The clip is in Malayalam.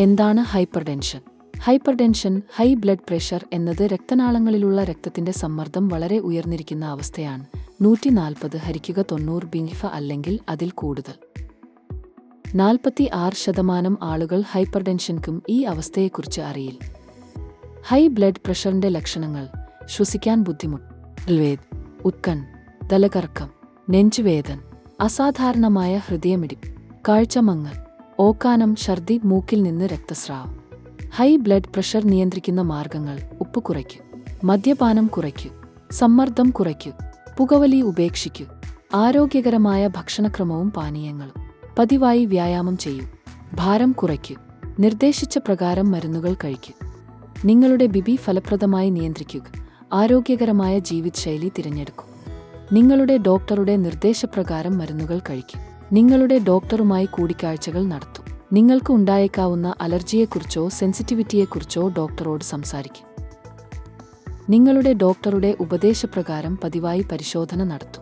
എന്താണ് hypertension? Hypertension, high blood pressure എന്നത് രക്തനാളങ്ങളിലുള്ള രക്തത്തിന്റെ സമ്മർദ്ദം വളരെ ഉയർന്നിരിക്കുന്ന അവസ്ഥയാണ്. 140/90 ബിംഫ അല്ലെങ്കിൽ അതിൽ കൂടുതൽ. 46% ആളുകൾ ഹൈപ്പർടെൻഷൻക്കും ഈ അവസ്ഥയെക്കുറിച്ച് അറിയില്ല. ഹൈ ബ്ലഡ് പ്രഷറിന്റെ ലക്ഷണങ്ങൾ: ശ്വസിക്കാൻ ബുദ്ധിമുട്ട്, ഉത്കണ്ഠ, തലകറക്കം, നെഞ്ചുവേദന, അസാധാരണമായ ഹൃദയമിടിപ്പ്, കാഴ്ചമങ്ങൽ, ഓക്കാനം, ഛർദി, മൂക്കിൽ നിന്ന് രക്തസ്രാവം. ഹൈ ബ്ലഡ് പ്രഷർ നിയന്ത്രിക്കുന്ന മാർഗങ്ങൾ: ഉപ്പ് കുറയ്ക്കൂ, മദ്യപാനം കുറയ്ക്കൂ, സമ്മർദ്ദം കുറയ്ക്കൂ, പുകവലി ഉപേക്ഷിക്കൂ, ആരോഗ്യകരമായ ഭക്ഷണക്രമവും പാനീയങ്ങളും, പതിവായി വ്യായാമം ചെയ്യൂ, ഭാരം കുറയ്ക്കൂ, നിർദ്ദേശിച്ച പ്രകാരം മരുന്നുകൾ കഴിക്കൂ. നിങ്ങളുടെ ബിപി ഫലപ്രദമായി നിയന്ത്രിക്കുക, ആരോഗ്യകരമായ ജീവിതശൈലി തിരഞ്ഞെടുക്കൂ. നിങ്ങളുടെ ഡോക്ടറുടെ നിർദ്ദേശപ്രകാരം മരുന്നുകൾ കഴിക്കൂ. നിങ്ങളുടെ ഡോക്ടറുമായി കൂടിക്കാഴ്ചകൾ നടത്തൂ. നിങ്ങൾക്ക് ഉണ്ടായേക്കാവുന്ന അലർജിയെക്കുറിച്ചോ സെൻസിറ്റിവിറ്റിയെക്കുറിച്ചോ ഡോക്ടറോട് സംസാരിക്കും. നിങ്ങളുടെ ഡോക്ടറുടെ ഉപദേശപ്രകാരം പതിവായി പരിശോധന നടത്തൂ.